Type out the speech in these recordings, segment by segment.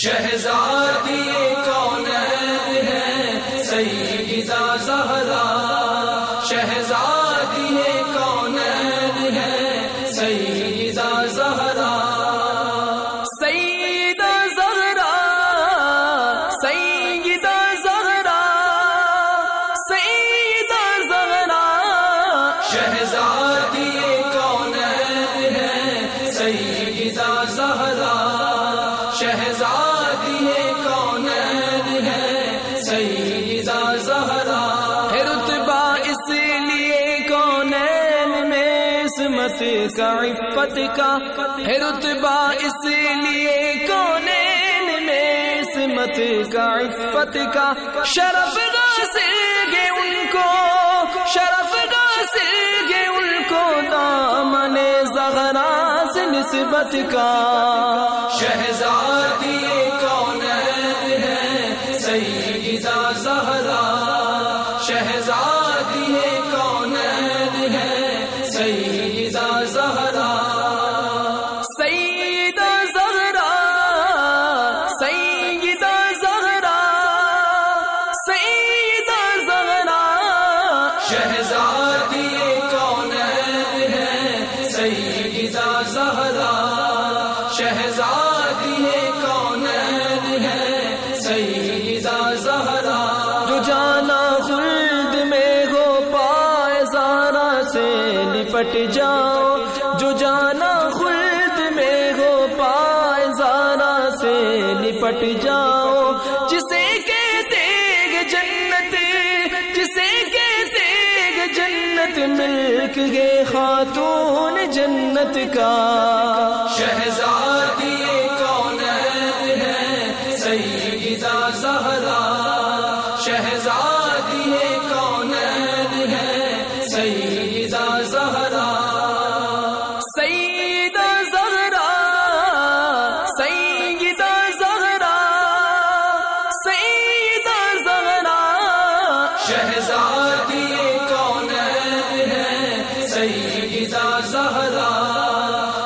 شہزادی کونین ہے سیدہ زہرا، شہزادی کونین ہے سیدہ زہرا، سیدہ زہرا، سیدہ زہرا، سیدہ زہرا، شہزادی کونین ہے سیدہ زہرا، شہزادی کونین ہے سیدہ زہرا، ہے رتبہ اس لیے کونین میں عصمت کا عفت کا، ہے رتبہ اس لیے کونین میں عصمت کا عفت کا، شرف حاصل گے ان کو، شرف حاصل گے ان کو دامن زہرا سے نسبت کا، شہزادی کونین ہے سیدہ زہرا، شہزادی کونین ہے سیدہ زہرا، سیدہ زہرا، سیدہ زہرا، سیدہ زہرا، شہزادی کونین ہے سیدہ زہرا، شہزادی کونین ہے سیدہ زہرا، جو جانا خلد میں ہو پائے زہرا سے لپٹ جاؤ، جو جانا خلد میں ہو پائے زہرا سے لپٹ جاؤ، جسے کہتے گے جنت، جسے کہتے گے جنت، ملک گے خاتون جنت کا، شہزادی کونین ہے سیدہ زہرا، شہزادی کونین ہے سیدہ زہرا، سیدہ زہرا، سیدہ زہرا، سیدہ زہرا، شہزادی کونین ہے سیدہ زہرا،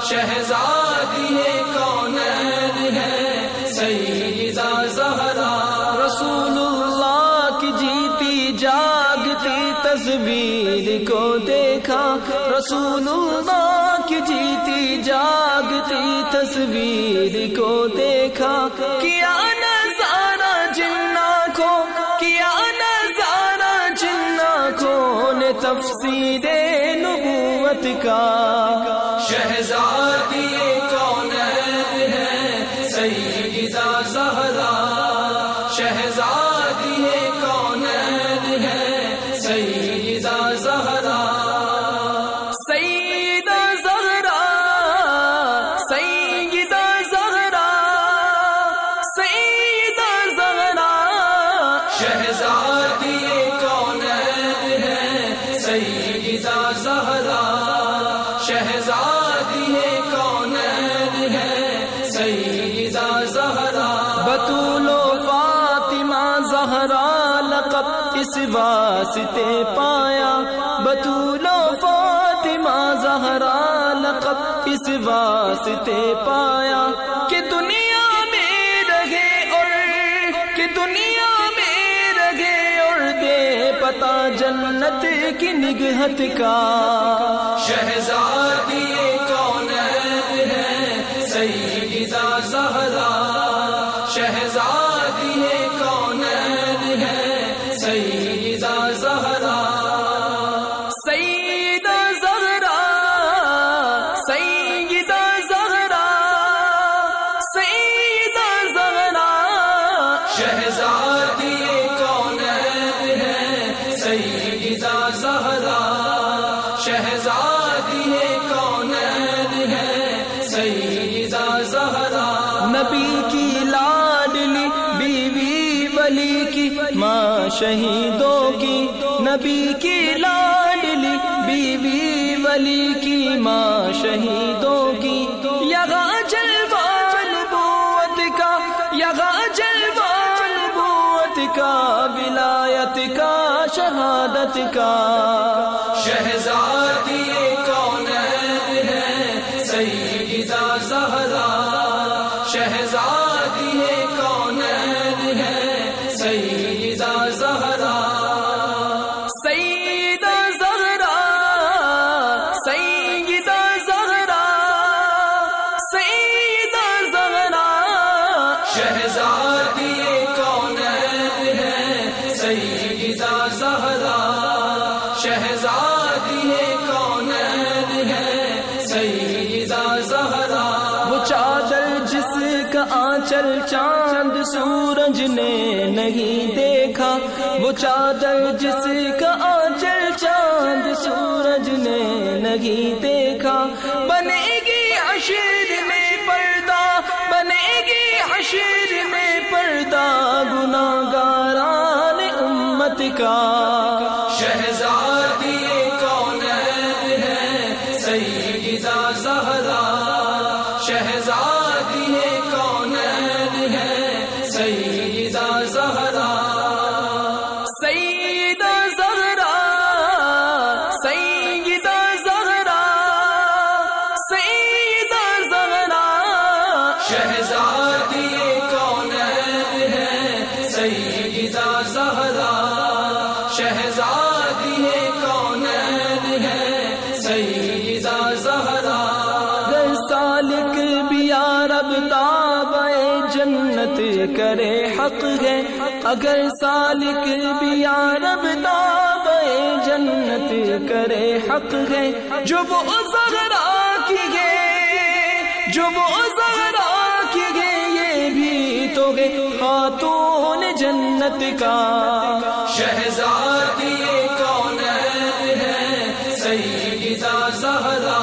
شہزادی کونین ہے سیدہ زہرا، رسول اللہ کی جیتی جاگتی تصویر کو دیکھا، رسول اللہ کی جیتی جاگتی تصویر کو دیکھا، کیا نظارہ جنہ کو، کیا نظارہ جنہ کو نے تفسیر نبوت کا، شہزادی کونین ہے سیدہ زہرا، شہزادی کونین ہے سیدہ زہرا، سیدہ زہرا، سیدہ زہرا، سیدہ زہرا، شہزادی کونین ہے سیدہ زہرا، شہزادی کونین ہے سیدہ زہرا، بطول و فاطمہ زہرا لقب اس واسطے پایا، بطول و فاطمہ زہرا لقب اس واسطے پایا، کہ دنیا میں رہے اور کہ دنیا میں رہے اور دے پتہ جنت کی نگہت کا، شہزادی کونین ہے سیدہ زہرا، شہزادی کونین ہے سیدہ زہرا، سیدہ زہرا، سیدہ زہرا، سیدہ زہرا، شہزادی کونین ہے سیدہ زہرا، شہزادی کونین ہے سیدہ زہرا، نبی کی لاڈلی بیوی ولی کی ماں شہیدوں کی، نبی کی لاڈلی بیوی ولی کی ماں شہیدوں کی، یہاں جلوہ نبوت کا، یہاں جلوہ نبوت کا، ولایت کا، شہادت کا، شہزادی کونین ہے سیدہ زہرا، شہزادی شہزادی کونین ہے سیدہ زہرا، شہزادی کونین ہے سیدہ زہرا۔ وہ چادر جس کا آنچل چاند سورج نے نہیں دیکھا، وہ چادر جس کا آنچل چاند سورج نے نہیں دیکھا، بنے گی حشر میں پردہ، بنے گی حشر میں پردہ گناہگاران امت کا۔ شہزادی کونین ہے سیدہ زہرا، شہزادی کونین ہے سیدہ زہرا۔ سیدہ زہرا، سیدہ زہرا، سیدہ زہرا، شہزادی کونین ہے سیدہ زہرا، شہزادی کونین ہے سیدہ زہرا۔ گر سالک بھی یارب تابع جنت کرے حق ہے، اگر سالک بھی یارب تابع جنت کرے حق ہے، جو وہ زہرا کی ہے، جو وہ زہرا کی ہے، یہ بھی تو ہے خاتون جنت کا۔ شہزادی کونین ہے سیدہ زہرا،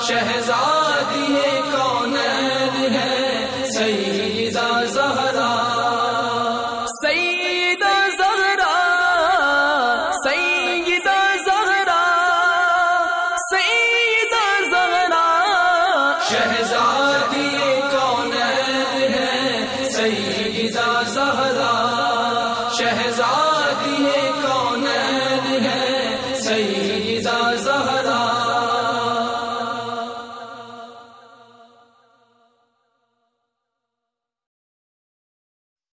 شہزادی کونین ہے سیدہ زہرا۔ سیدہ زہرا، سیدہ زہرا، سیدہ زہرا، شہزادی کونین ہے سیدہ زہرا، شہزادی کونین ہے سیدہ زہرا۔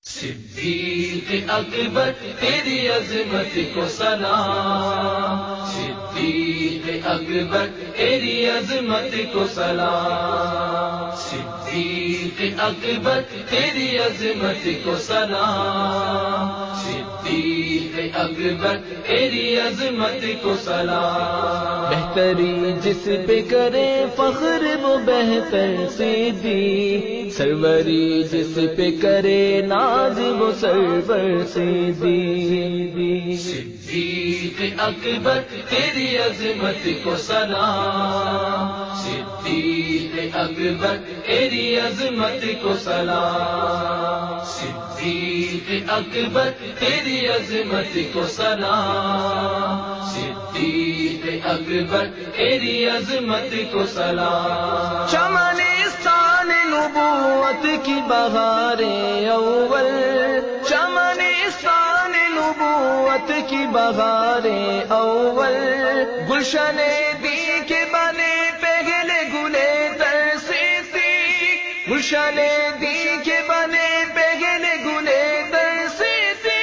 صدیق اکبر تیری عظمت کو سلام، صدیق اکبر تیری عظمت کو سلام، صدیق اکبر تیری عظمت کو سلام، صدیق اکبر تیری عظمت کو سلام۔ بہتری جس پہ کرے فخر وہ بہتر سیدی، سروری جس پہ کرے ناز وہ سرور سیدی۔ صدیق اکبر تیری عظمت کو سلام، صدیق اکبر تیری عظمت کو سلام، صدیق اکبر تیری عظمت کو سلام، صدیق اکبر تیری عظمت کو سلام۔ چمنستان نبوت کی بہاریں اول، چمنستان نبوت کی بہاریں اول، گلشن دی کے بنے پہلے گلے ترسیتی، گلشن دی کے بنے پہلے گلے ترسیتی۔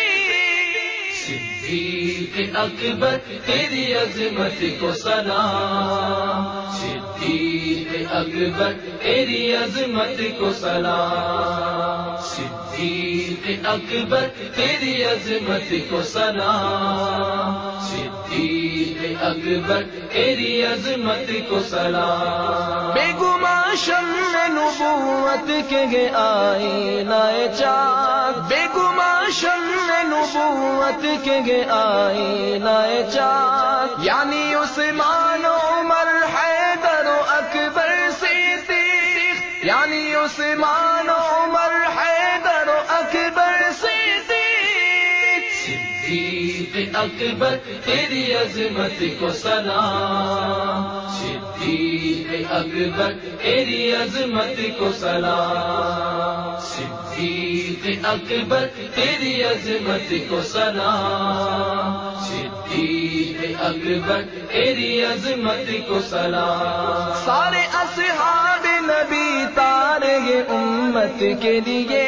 صدیق اکبر تیری عظمت کو سلام، صدیق اکبر تیری عظمت کو سلام، صدیق اکبر تیری عظمت کو سلام، صدیق اکبر تیری عظمت کو سلام۔ بے گماں شمع نبوت کے آئینہ چاک، بے گماں شمع نبوت کے آئینہ چاک، یعنی عثمان عمر حیدر و اکبر صدیق، یعنی عثمان عمر حیدر و اکبر صدیق۔ صدیق اکبر تیری عظمت کو سلام، صدیق اکبر تیری عظمت کو سلام، صدیق اکبر تیری عظمت کو سلام، صدیق اکبر تیری عظمت کو سلام۔ سارے اصحاب نبی تارے امت کے لیے،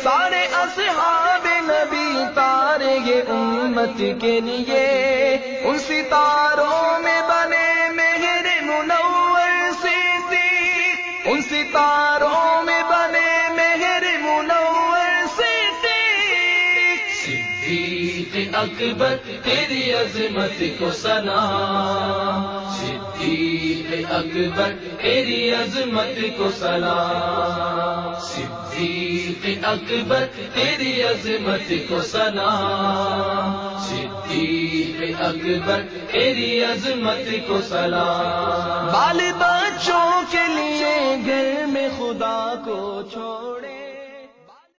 سارے اصحاب نبی تارے امت کے لیے، ان ستاروں میں بنے مہر منور صدیق، ان ستاروں میں بنے مہر اکبر تیری عظمت کو سلام، صدیق اکبر تیری عظمت کو سلام، صدیق اکبر تیری عظمت کو سلام، صدیق اکبر تیری عظمت کو سلام۔ بال بچوں کے لیے گھر میں خدا کو چھوڑ